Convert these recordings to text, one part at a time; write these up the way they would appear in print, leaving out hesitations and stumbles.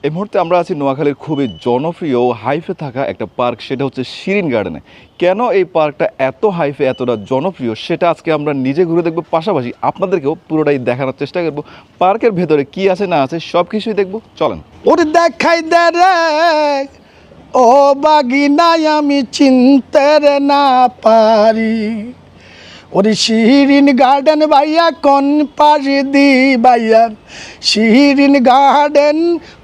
এই মুহূর্তে আমরা আছি নোয়াখালীর খুবই জনপ্রিয় হাইফে থাকা একটা পার্ক, সেটা হচ্ছে শিরিন গার্ডেনে। কেন এই পার্কটা এত হাইফে, এতটা জনপ্রিয়, সেটা আজকে আমরা নিজে ঘুরে দেখব, পাশাপাশি আপনাদেরকেও পুরোটাই দেখানোর চেষ্টা করব। পার্কের ভেতরে কি আছে না আছে সব কিছুই দেখব, চলেন। ওরে দেখাই দে রে ও বাগিনায় আমি চিনতে রে না পারি। ওরে শিরিন গার্ডেন ভাইয়া কোন পারি দি ভাইয়া, শিরিন গার্ডেন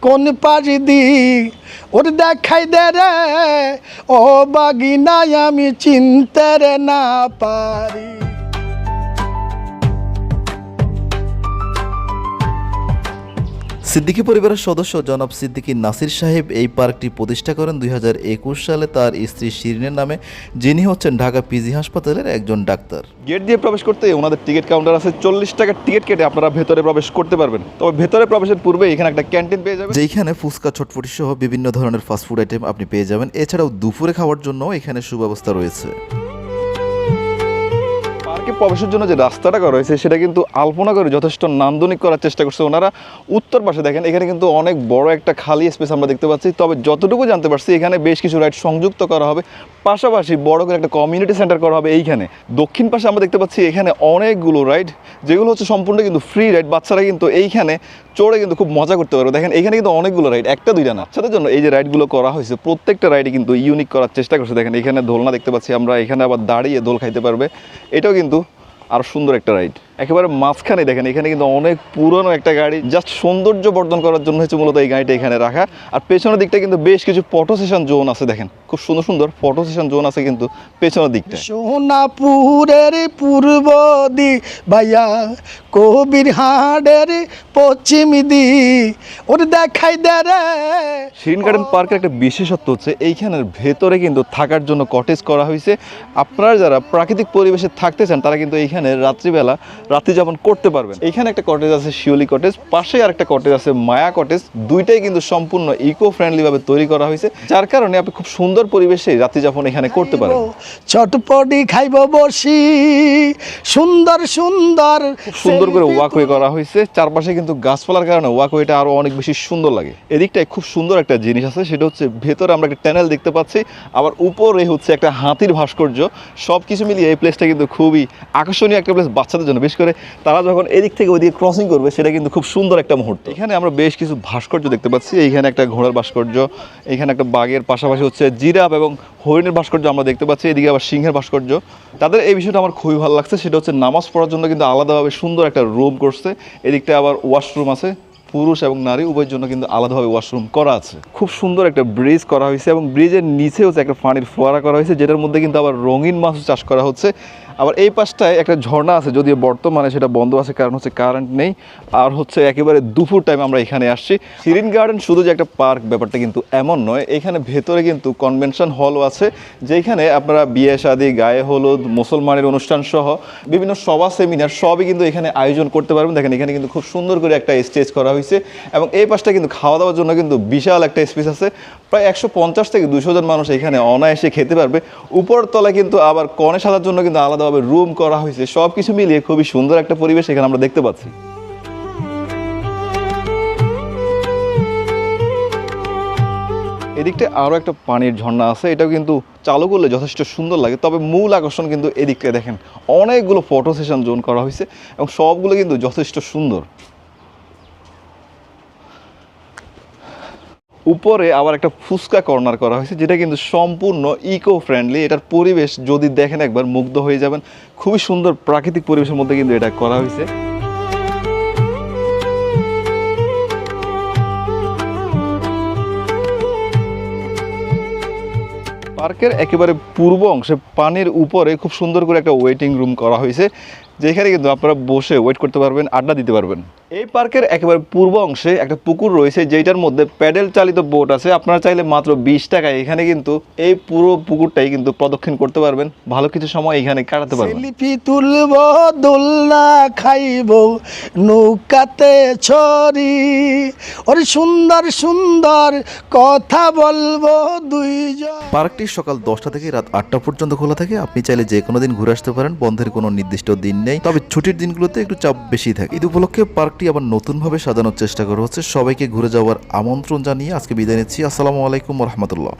কোন পারি দি। ওরে দেখাই দে রে ও বাগিনায় আমি চিনতে রে না পারি। সিদ্দিকী পরিবারের সদস্য জনাব সিদ্দিকী নাসির সাহেব এই পার্কটি প্রতিষ্ঠা করেন 2021 সালে তার স্ত্রী শিরিনের নামে, যিনি হচ্ছেন ঢাকা পিজি হাসপাতালের একজন ডাক্তার। গেট দিয়ে প্রবেশ করতে ওনাদের টিকিট কাউন্টার আছে, 40 টাকার টিকিট কেটে আপনারা ভেতরে প্রবেশ করতে পারবেন। তবে ভেতরে প্রবেশের পূর্বে এখানে একটা ক্যান্টিন পেয়ে যাবেন, যেখানে ফুচকা, চটপটি সহ বিভিন্ন ধরনের ফাস্টফুড আইটেম আপনি পেয়ে যাবেন। এছাড়াও দুপুরে খাওয়ার জন্য এখানে সুব্যবস্থা রয়েছে। পার্কে প্রবেশের জন্য যে রাস্তাটা করা হয়েছে সেটা কিন্তু আলপনা করে যথেষ্ট নান্দনিক করার চেষ্টা করছে ওনারা। উত্তর পাশে দেখেন, এখানে কিন্তু অনেক বড় একটা খালি স্পেস আমরা দেখতে পাচ্ছি। তবে যতটুকু জানতে পারছি এখানে বেশ কিছু রাইড সংযুক্ত করা হবে, পাশাপাশি বড় করে একটা কমিউনিটি সেন্টার করা হবে এইখানে। দক্ষিণ পাশে আমরা দেখতে পাচ্ছি এখানে অনেকগুলো রাইড, যেগুলো হচ্ছে সম্পূর্ণ কিন্তু ফ্রি রাইড। বাচ্চারা কিন্তু এইখানে চড়ে কিন্তু খুব মজা করতে পারবে। দেখেন এখানে কিন্তু অনেকগুলো রাইড, একটা দুইটা না। বাচ্চাদের জন্য এই যে রাইডগুলো করা হয়েছে প্রত্যেকটা রাইডে কিন্তু ইউনিক করার চেষ্টা করছে। দেখেন এখানে দোলনা দেখতে পাচ্ছি আমরা, এখানে আবার দাঁড়িয়ে দোল খাইতে পারবে, এটাও কিন্তু আর সুন্দর একটা রাইড। একেবারে মাঝখানে দেখেন এখানে কিন্তু অনেক পুরনো একটা গাড়ি, জাস্ট সৌন্দর্য বর্ধন করার জন্য হচ্ছে মূলত এই গাড়িটা এখানে রাখা। আর পেছনের দিকটা কিন্তু বেশ কিছু ফটো সেশন জোন আছে, দেখেন খুব সুন্দর সুন্দর ফটো সেশন জোন আছে কিন্তু পেছনের দিকটা। সোনাপুরের পূর্ব দি ভাইয়া, কবির হাটের পশ্চিম দি। ওরে দেখাই দে রে। শিরিন গার্ডেন পার্কের একটা বিশেষত্ব হচ্ছে এইখানের ভেতরে কিন্তু থাকার জন্য কটেজ করা হয়েছে। আপনারা যারা প্রাকৃতিক পরিবেশে থাকতে চান তারা কিন্তু এইখানে রাত্রিবেলা রাত্রি যাপন করতে পারবেন। এইখানে একটা কটেজ আছে শিওলি কটেজ, পাশে আর একটা কটেজ আছে মায়া কটেজ। দুইটাই কিন্তু সম্পূর্ণ ইকো ফ্রেন্ডলি ভাবে তৈরি করা হয়েছে, যার কারণে আপনি খুব সুন্দর পরিবেশে রাত্রি যাপন এখানে করতে পারেন। চটপটি খাইব বসি, সুন্দর সুন্দর সুন্দর করে ওয়াকওয়ে করা হয়েছে। চারপাশে কিন্তু গাছপালার কারণে ওয়াকওয়েটা আরো অনেক বেশি সুন্দর লাগে। এদিকটায় খুব সুন্দর একটা জিনিস আছে, সেটা হচ্ছে ভেতরে আমরা একটা টানেল দেখতে পাচ্ছি, আবার উপরে হচ্ছে একটা হাতির ভাস্কর্য। সব কিছু মিলিয়ে এই প্লেসটা কিন্তু খুবই আকর্ষণীয় একটা প্লেস বাচ্চাদের জন্য। বিশেষ করে তারা যখন এদিক থেকে ওইদিকে ক্রসিং করবে সেটা কিন্তু খুব সুন্দর একটা মুহূর্ত। এখানে আমরা বেশ কিছু ভাস্কর্য দেখতে পাচ্ছি। এইখানে একটা ঘোড়ার ভাস্কর্য, এখানে একটা বাঘের, পাশাপাশি হচ্ছে জিরাফ এবং হরিণের ভাস্কর্য আমরা দেখতে পাচ্ছি। এদিকে আবার সিংহের ভাস্কর্য। তাদের এই বিষয়টা আমার খুবই ভালো লাগছে, সেটা হচ্ছে নামাজ পড়ার জন্য কিন্তু আলাদাভাবে সুন্দর একটা রুম করছে। এদিকটা আবার ওয়াশরুম আছে, পুরুষ এবং নারী উভয়ের জন্য কিন্তু আলাদাভাবে ওয়াশরুম করা আছে। খুব সুন্দর একটা ব্রিজ করা হয়েছে এবং ব্রিজের নিচে হচ্ছে একটা পানির ফোয়ারা করা হয়েছে, যেটার মধ্যে কিন্তু আবার রঙিন মাছ চাষ করা হচ্ছে। আবার এই পাশটায় একটা ঝর্ণা আছে, যদিও বর্তমানে সেটা বন্ধ আছে, কারণ হচ্ছে কারেন্ট নেই। আর হচ্ছে একেবারে দুপুর টাইম আমরা এখানে আসছি। শিরিন গার্ডেন শুধু যে একটা পার্ক ব্যাপারটা কিন্তু এমন নয়, এখানে ভেতরে কিন্তু কনভেনশন হলও আছে, যেখানে আপনারা বিয়ে শাদী, গায়ে হলুদ, মুসলমানের অনুষ্ঠান সহ বিভিন্ন সভা সেমিনার সবই কিন্তু এখানে আয়োজন করতে পারবেন। দেখেন এখানে কিন্তু খুব সুন্দর করে একটা স্টেজ করা হয়েছে এবং এই পাশটা কিন্তু খাওয়া দাওয়ার জন্য কিন্তু বিশাল একটা স্পেস আছে। প্রায় 150 থেকে 200 জন মানুষ এখানে অনায়াসে খেতে পারবে। উপর তলায় কিন্তু আবার কনে সাজার জন্য কিন্তু আলাদাভাবে রুম করা হয়েছে। সব কিছু মিলিয়ে খুবই সুন্দর একটা পরিবেশ এখানে আমরা দেখতে পাচ্ছি। এদিকটা আরও একটা পানির ঝর্ণা আছে, এটাও কিন্তু চালু করলে যথেষ্ট সুন্দর লাগে। তবে মূল আকর্ষণ কিন্তু এদিকটা দেখেন, অনেকগুলো ফটো সেশন জোন করা হয়েছে এবং সবগুলো কিন্তু যথেষ্ট সুন্দর। উপরে আবার একটা ফুচকা কর্নার করা হয়েছে, যেটা কিন্তু সম্পূর্ণ ইকো ফ্রেন্ডলি। এটার পরিবেশ যদি দেখেন একবার মুগ্ধ হয়ে যাবেন। খুবই সুন্দর প্রাকৃতিক পরিবেশের মধ্যে কিন্তু এটা করা হয়েছে। পার্কের একেবারে পূর্ব অংশে পানির উপরে খুব সুন্দর করে একটা ওয়েটিং রুম করা হয়েছে, যেখানে কিন্তু আপনারা বসে ওয়েট করতে পারবেন, আড্ডা দিতে পারবেন। এই পার্কের একেবারে পূর্ব অংশে একটা পুকুর রয়েছে, যেটার মধ্যে প্যাডেল চালিত বোট আছে। আপনারা চাইলে মাত্র 20 টাকায় এখানে কিন্তু এই পুরো পুকুরটাই কিন্তু প্রদক্ষিণ করতে পারবেন, ভালো কিছু সময় এখানে কাটাতে পারবেন। সেলফি তুলব, দোলনা খাইব, নৌকাতে ছড়ি, ওরে সুন্দর সুন্দর কথা বলবো দুইজন। পার্কটি সকাল 10টা থেকে রাত 8টা পর্যন্ত খোলা থাকে। আপনি চাইলে যে কোনো দিন ঘুরে আসতে পারেন, বন্ধের কোনো নির্দিষ্ট দিন নেই। তবে ছুটির দিনগুলোতে একটু চাপ বেশি থাকে। ঈদ উপলক্ষে পার্কটি পার্কটি আবার নতুনভাবে সাজানোর চেষ্টা করা হচ্ছে। সবাইকে ঘুরে যাওয়ার আমন্ত্রণ জানিয়ে আজকে বিদায় নিচ্ছি। আসসালামু আলাইকুম রহমতুল্লাহ।